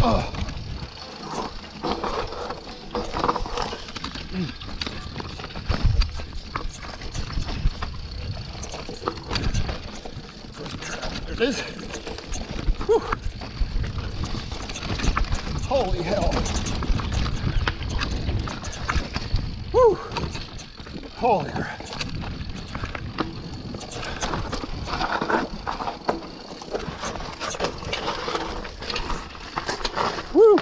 There it is. Whew. Holy hell. Whew. Holy crap. Woo.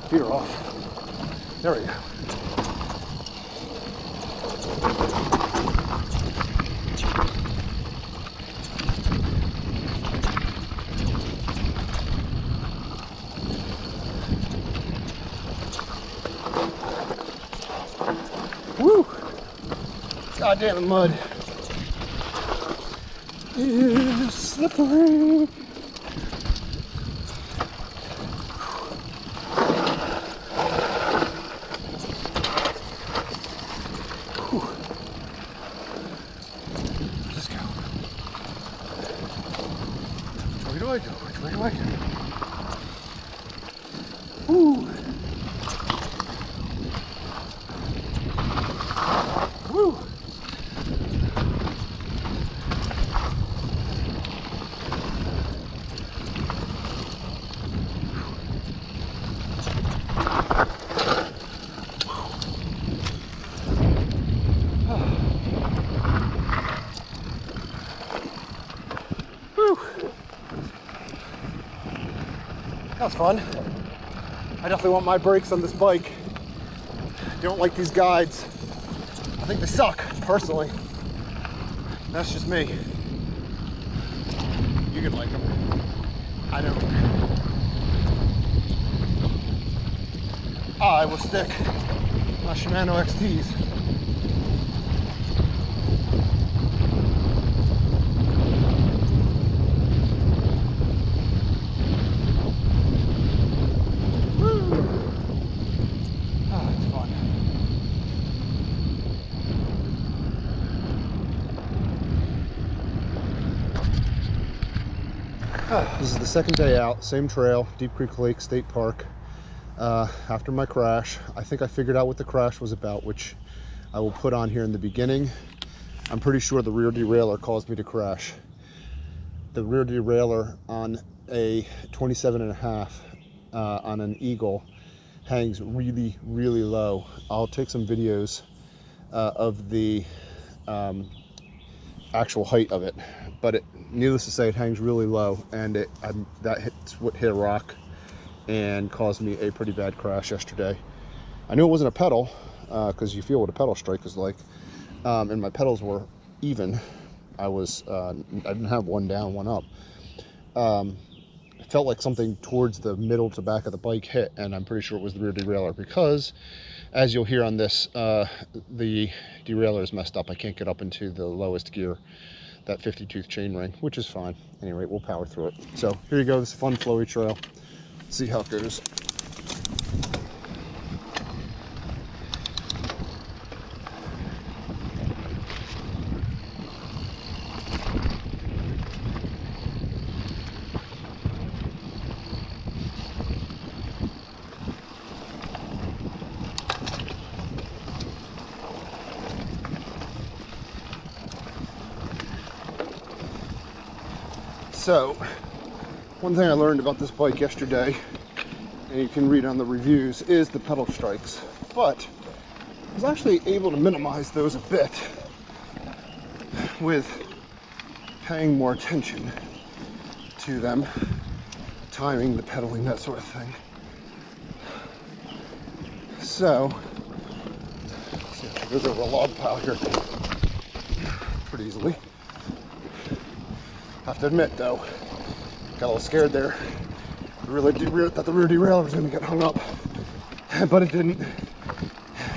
Feet are off. There we go. Woo! Goddamn, the mud is slippery. Let's go. Which way do I go? Which way do I go? Woo! Woo! Woo! That was fun. I definitely want my brakes on this bike. I don't like these guides. I think they suck, personally. That's just me. You can like them. I don't. I will stick my Shimano XTs. This is the second day out, same trail, Deep Creek Lake State Park. After my crash, I think I figured out what the crash was about, which I will put on here in the beginning. I'm pretty sure the rear derailleur caused me to crash. The rear derailleur on a 27.5 on an Eagle hangs really, really low. I'll take some videos of the actual height of it, but needless to say, it hangs really low, and that hits what hit a rock and caused me a pretty bad crash yesterday. I knew it wasn't a pedal because you feel what a pedal strike is like, and my pedals were even. I didn't have one down, one up. It felt like something towards the middle to back of the bike hit, and I'm pretty sure it was the rear derailleur because, as you'll hear on this, the derailleur is messed up. I can't get up into the lowest gear, that 50-tooth chain ring, which is fine. Anyway, we'll power through it. So here you go, this fun flowy trail. See how it goes. So, one thing I learned about this bike yesterday, and you can read on the reviews, is the pedal strikes. But I was actually able to minimize those a bit with paying more attention to them, timing, the pedaling, that sort of thing. So, let's see if it goes over a log pile here pretty easily. Have to admit though, got a little scared there. I really thought the rear derailleur was going to get hung up, but it didn't.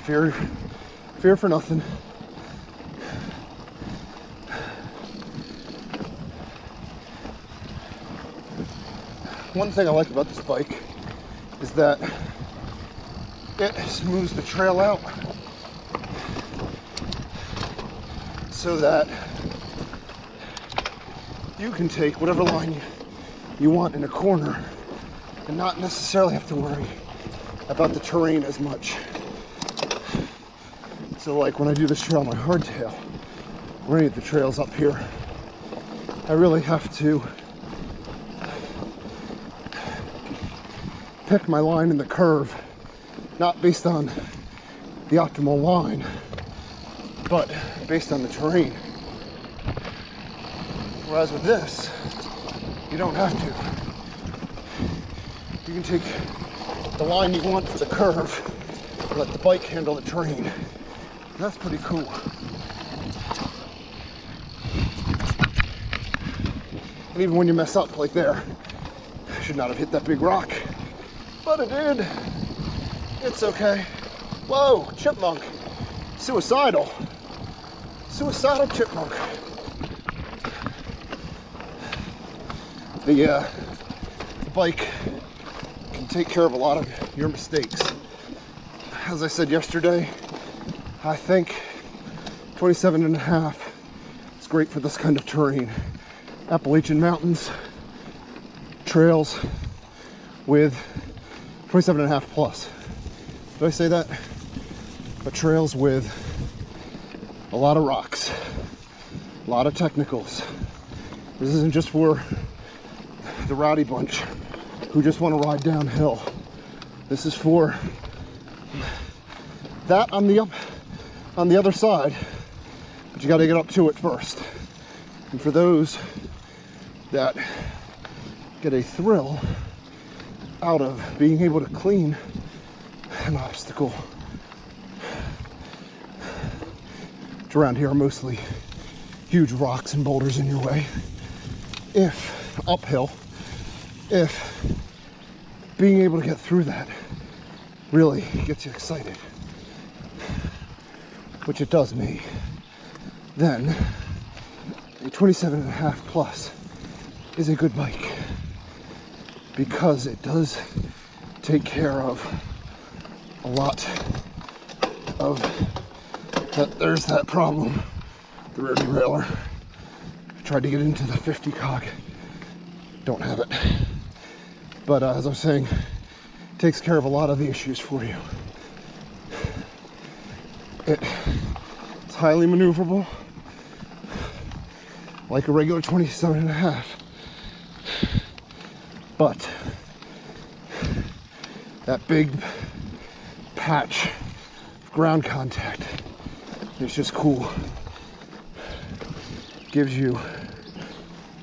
Fear for nothing. One thing I like about this bike is that It smooths the trail out so that you can take whatever line you want in a corner and not necessarily have to worry about the terrain as much. So like when I do this trail on my hardtail, or any of the trails up here, I really have to pick my line in the curve, not based on the optimal line, but based on the terrain. Whereas with this, you don't have to. You can take the line you want for the curve, and let the bike handle the terrain. And that's pretty cool. And even when you mess up like there, I should not have hit that big rock, but it did. It's okay. Whoa, chipmunk. Suicidal. Suicidal chipmunk. The bike can take care of a lot of your mistakes. As I said yesterday, I think 27.5 is great for this kind of terrain. Appalachian mountains, trails with 27.5 plus. Did I say that? But trails with a lot of rocks, a lot of technicals. This isn't just for the rowdy bunch who just want to ride downhill. This is for that on the other side, but you got to get up to it first. And for those that get a thrill out of being able to clean an obstacle, which around here are mostly huge rocks and boulders in your way, if uphill, if being able to get through that really gets you excited, which it does me, then a 27.5 plus is a good bike, because it does take care of a lot of that. There's that problem, the rear derailleur. I tried to get into the 50 cog, don't have it. But as I was saying, it takes care of a lot of the issues for you. It's highly maneuverable, like a regular 27.5. But that big patch of ground contact is just cool. Gives you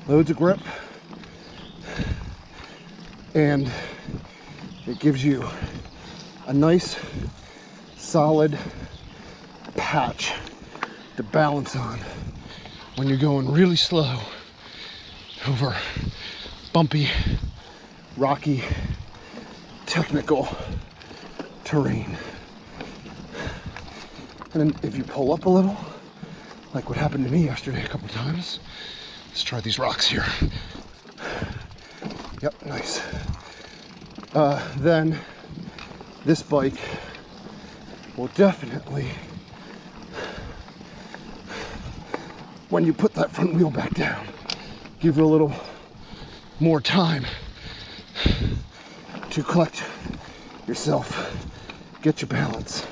loads of grip, and it gives you a nice solid patch to balance on when you're going really slow over bumpy, rocky, technical terrain. And then if you pull up a little, like what happened to me yesterday a couple times, let's try these rocks here. Yep, nice. Then this bike will definitely, when you put that front wheel back down, give you a little more time to collect yourself, get your balance,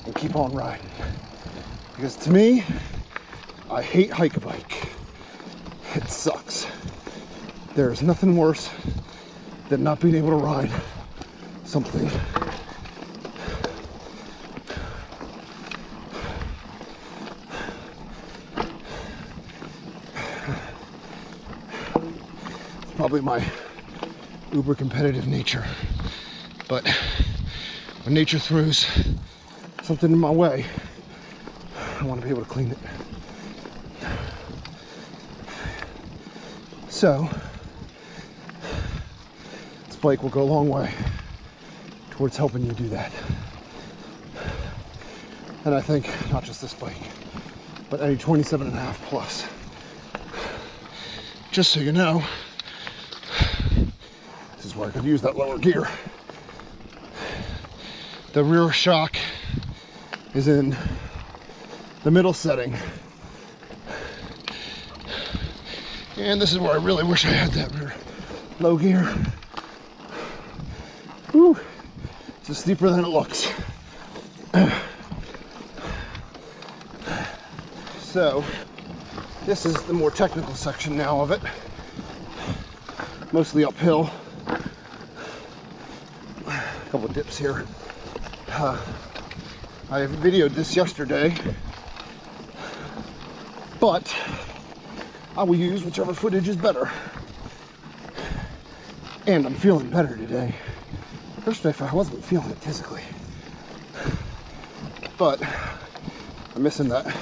and keep on riding. Because to me, I hate hike a bike. It sucks. There's nothing worse than not being able to ride something. It's probably my uber competitive nature, but when nature throws something in my way, I want to be able to clean it. So this bike will go a long way towards helping you do that. And I think not just this bike, but any 27.5 plus. Just so you know, this is where I could use that lower gear. The rear shock is in the middle setting. And this is where I really wish I had that rear low gear. Whew. It's steeper than it looks. So, this is the more technical section now of it. Mostly uphill. A couple of dips here. I videoed this yesterday, but I will use whichever footage is better. And I'm feeling better today. Yesterday I wasn't feeling it physically, but I'm missing that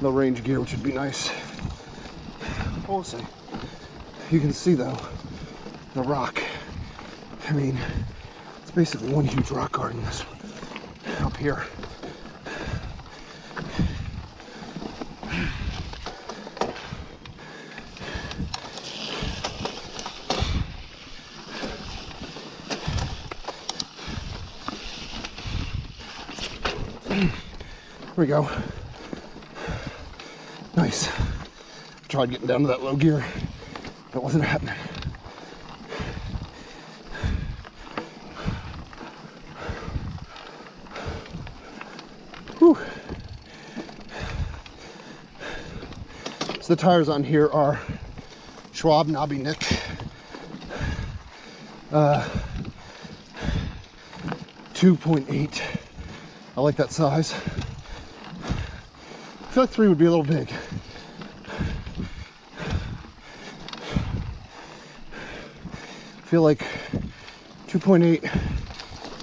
low range gear, which would be nice. We'll see. You can see though, the rock. I mean, it's basically one huge rock garden this up here. Here we go. Nice. Tried getting down to that low gear. That wasn't happening. Whew. So the tires on here are Schwab knobby neck. 2.8. I like that size. I feel like 3 would be a little big. I feel like 2.8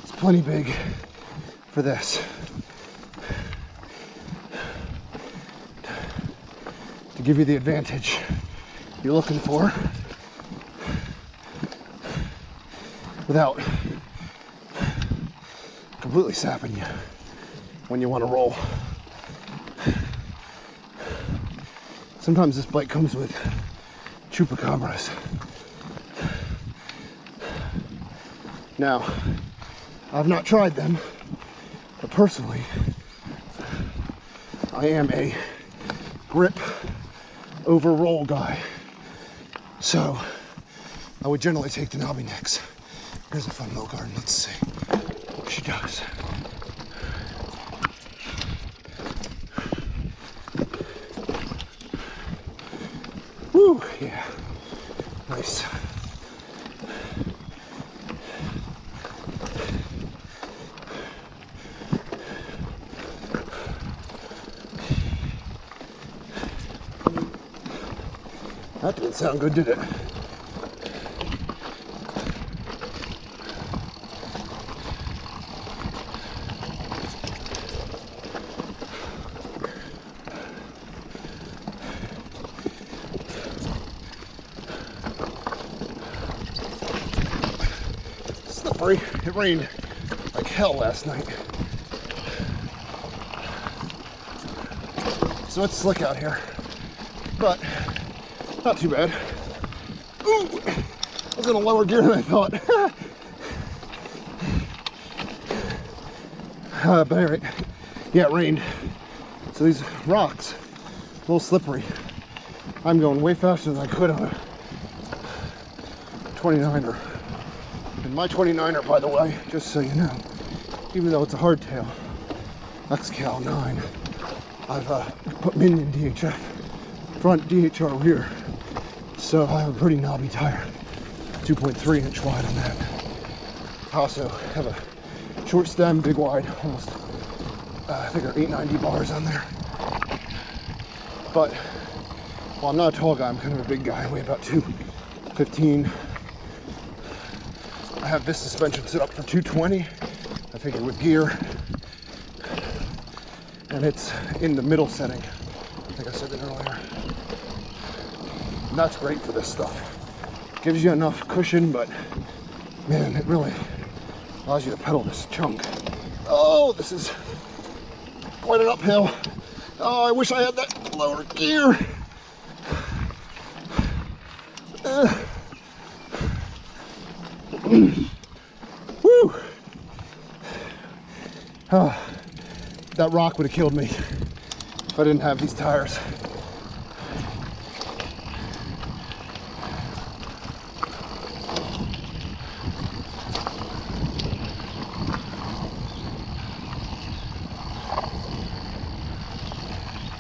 is plenty big for this. To give you the advantage you're looking for without completely sapping you when you want to roll. Sometimes this bike comes with chupacabras. Now, I've not tried them, but personally, I am a grip over roll guy. So, I would generally take the knobby necks. Here's a fun little garden. Let's see what she does. Woo, yeah, nice. That didn't sound good, did it? Slippery. It rained like hell last night. So it's slick out here, but not too bad. Ooh, I was in a lower gear than I thought. But anyway, yeah, it rained. So these rocks, a little slippery. I'm going way faster than I could on a 29er. And my 29er, by the way, just so you know, even though it's a hardtail, XCal 9, I've put min in DHF, front DHR rear. So I have a pretty knobby tire, 2.3 inch wide on that. I also have a short stem, big wide, almost, I think there are 890 bars on there. But, well, I'm not a tall guy, I'm kind of a big guy, I weigh about 215. I have this suspension set up for 220, I figure with gear. And it's in the middle setting, I think I said that earlier. And that's great for this stuff. Gives you enough cushion, but man, it really allows you to pedal this chunk. Oh, this is quite an uphill. Oh, I wish I had that lower gear. Woo! Oh, that rock would have killed me if I didn't have these tires.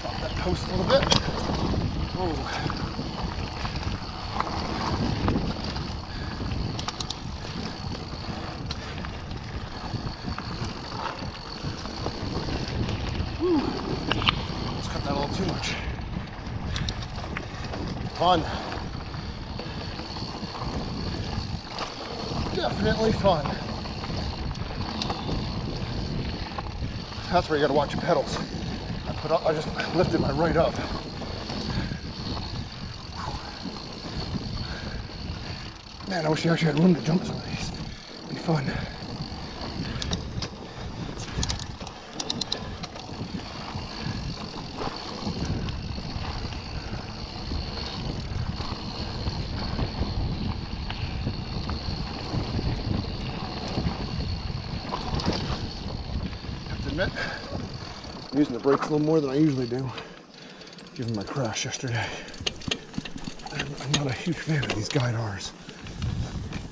Drop that post a little bit. Oh. Let's cut that a little too much. Fun. Definitely fun. That's where you gotta watch your pedals. I just lifted my right up. Man, I wish you actually had room to jump some of these. It'd be fun. Admit, I'm using the brakes a little more than I usually do, given my crash yesterday. I'm not a huge fan of these guide R's.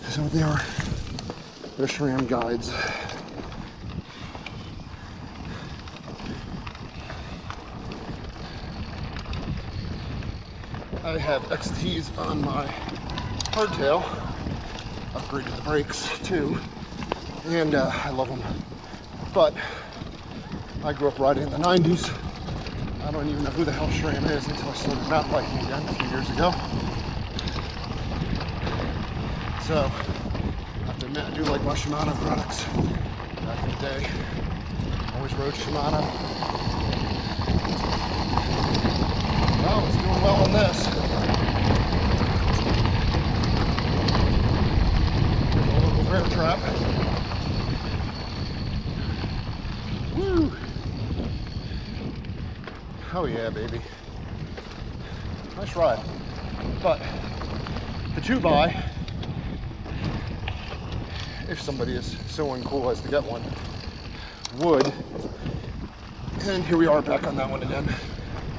So they are, they're SRAM guides. I have XTs on my hardtail, upgraded the brakes too, and I love them. But I grew up riding in the 90s. I don't even know who the hell SRAM is until I started mountain biking again a few years ago. So, I have to admit, I do like my Shimano products. Back in the day, always rode Shimano. Well, it's doing well on this. There's a local bear trap. Woo! Oh yeah, baby. Nice ride. But the 2x, if somebody is so uncool as to get one, would, and here we are back on that one again,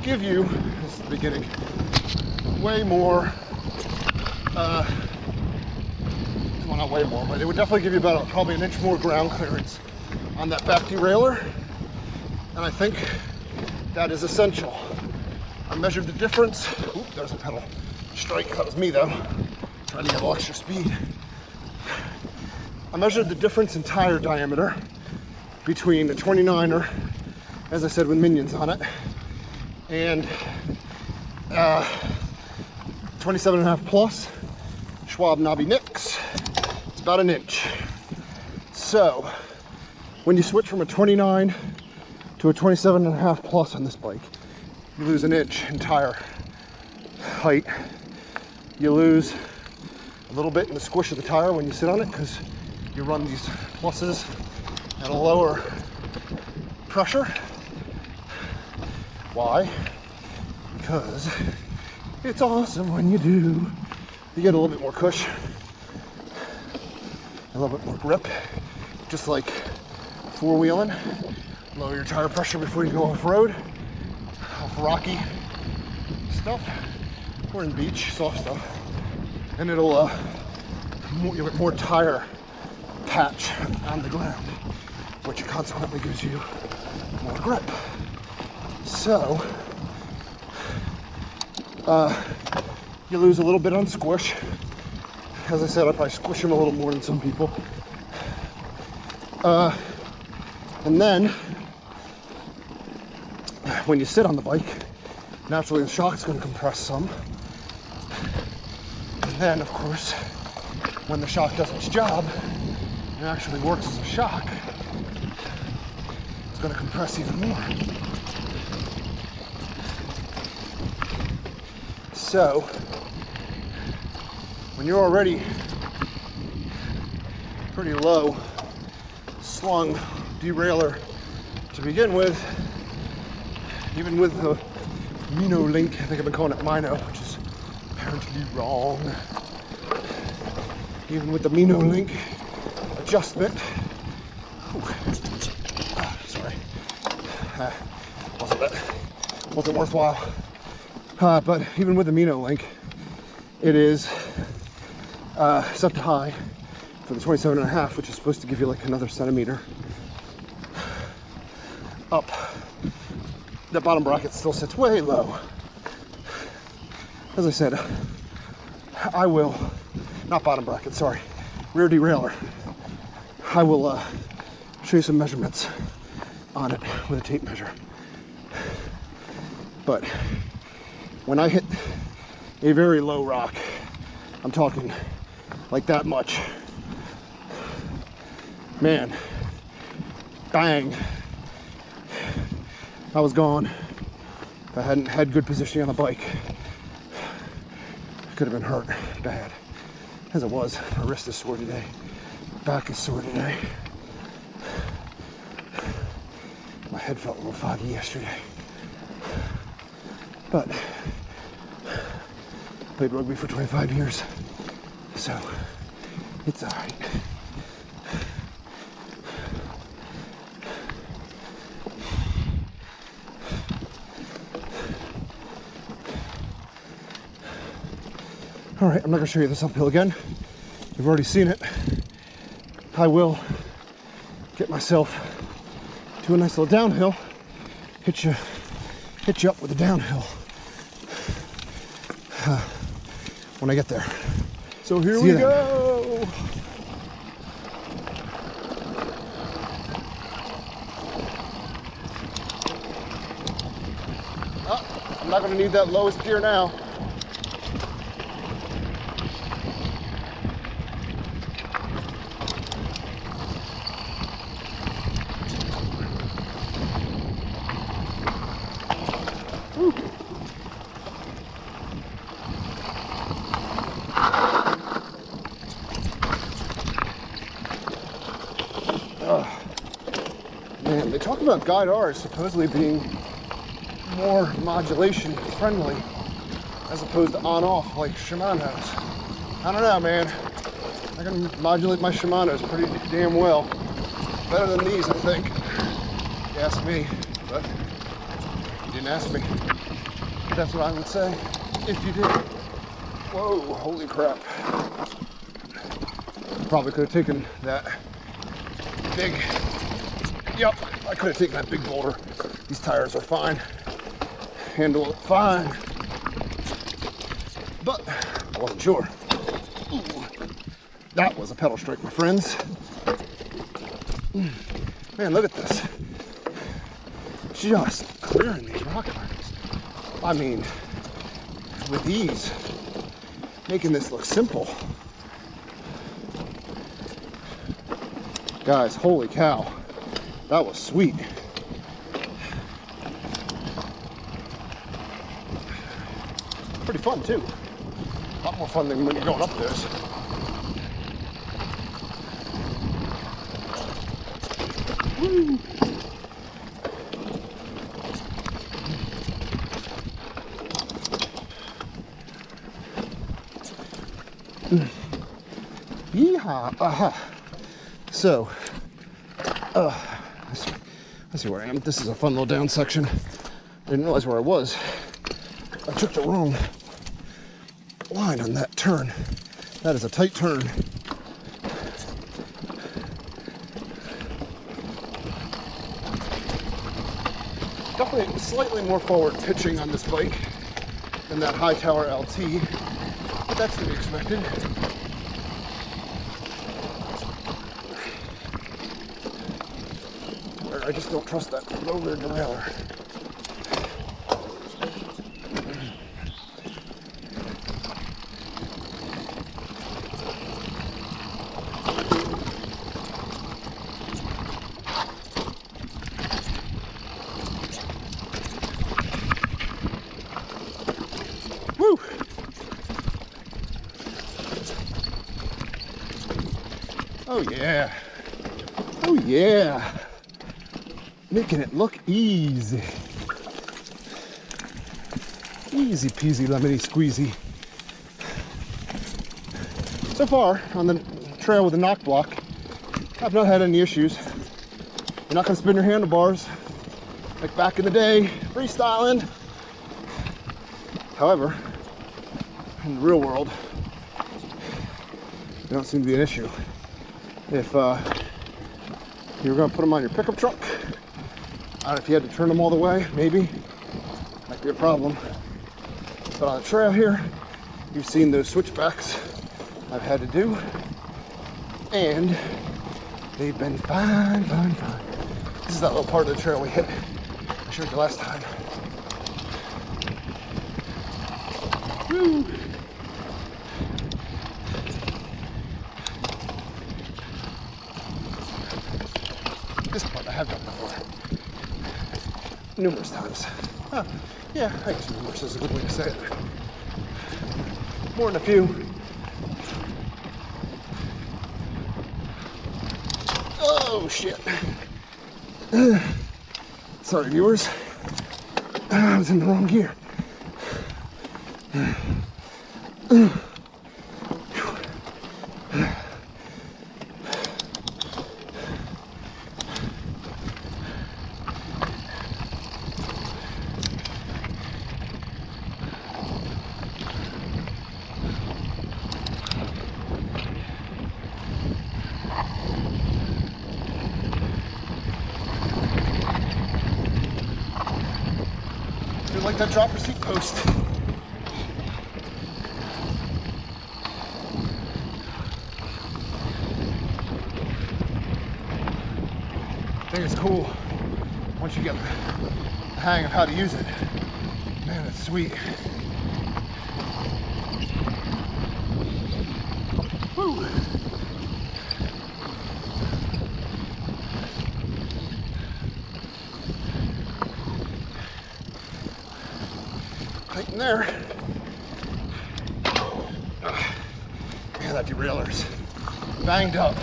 give you, this is the beginning, way more, well, not way more, but it would definitely give you about probably an inch more ground clearance on that back derailleur, and I think that is essential. I measured the difference. Oop, there's a pedal strike. That was me though, trying to get a little extra speed. I measured the difference in tire diameter between the 29er, as I said, with minions on it, and 27.5 plus Schwab knobby nicks. It's about an inch. So when you switch from a 29 to a 27.5 plus on this bike, you lose an inch in tire height. You lose a little bit in the squish of the tire when you sit on it because you run these pluses at a lower pressure. Why? Because it's awesome when you do. You get a little bit more cush, a little bit more grip, just like four-wheeling. Lower your tire pressure before you go off-road, off rocky stuff, or in beach, soft stuff. And it'll, you'll get more tire patch on the ground, which consequently gives you more grip. So, you lose a little bit on squish. As I said, I probably squish them a little more than some people. And then, when you sit on the bike, naturally the shock's going to compress some. And then, of course, when the shock does its job, it actually works as a shock, it's going to compress even more. So, when you're already pretty low slung derailleur to begin with, even with the Mino link, I think I've been calling it Mino, which is apparently wrong. Even with the Mino link adjustment, wasn't worthwhile. But even with the Mino link, it is set to high for the 27.5, which is supposed to give you like another centimeter up. The bottom bracket still sits way low. As I said, I will, not bottom bracket, sorry, rear derailleur. I will show you some measurements on it with a tape measure. But when I hit a very low rock, I'm talking like that much, man, bang, I was gone. If I hadn't had good positioning on the bike, I could have been hurt bad. As it was, my wrist is sore today, back is sore today. My head felt a little foggy yesterday. But played rugby for 25 years, so it's all right. All right, I'm not gonna show you this uphill again. You've already seen it. I will get myself to a nice little downhill, hit you up with the downhill when I get there. So here we go. Oh, I'm not going to need that lowest gear now. Man, they talk about Guide R's supposedly being more modulation friendly as opposed to on-off like Shimano's. I don't know, man. I can modulate my Shimano's pretty damn well. Better than these, I think. You ask me, but you didn't ask me. That's what I would say if you did. Whoa, holy crap. Probably could have taken that big, yep, I could have taken that big boulder. These tires are fine, handle it fine, but I wasn't sure. Ooh, that was a pedal strike, my friends. Man, look at this. Just clearing these rock climbs. I mean, with ease, making this look simple. Guys, holy cow, that was sweet. Pretty fun too. A lot more fun than when you're going up this. Woo. Yeehaw! Aha! So, let's see where I am. This is a fun little down section. I didn't realize where I was. I took the wrong line on that turn. That is a tight turn. Definitely slightly more forward pitching on this bike than that Hightower LT, but that's to be expected. I just don't trust that low rear derailleur. Woo! Oh yeah. Oh yeah. Making it look easy. Easy peasy lemony squeezy. So far on the trail with the knock block, I've not had any issues. You're not gonna spin your handlebars. like back in the day, freestyling. However, in the real world, they don't seem to be an issue. If you were going to put them on your pickup truck, I don't know if you had to turn them all the way, maybe, might be a problem. But on the trail here, you've seen those switchbacks I've had to do, and they've been fine, fine, fine. This is that little part of the trail we hit. I showed you last time. Woo! This part I have done before. Numerous times. Huh. Yeah, I guess numerous is a good way to say it. More than a few. Oh, shit. Sorry, viewers. I was in the wrong gear. Like that dropper seat post. I think it's cool once you get the hang of how to use it. Man, it's sweet. Woo! Tighten there. Man, that derailler's banged up.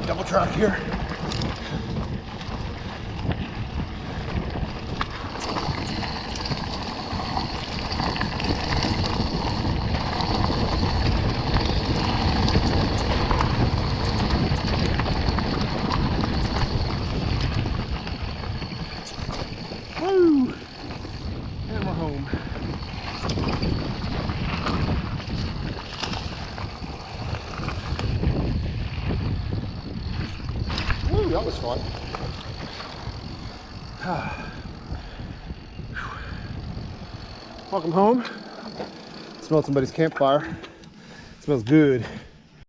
Double track here. Woo! And we're home. Ooh, that was fun. Welcome home. Smelled somebody's campfire. It smells good.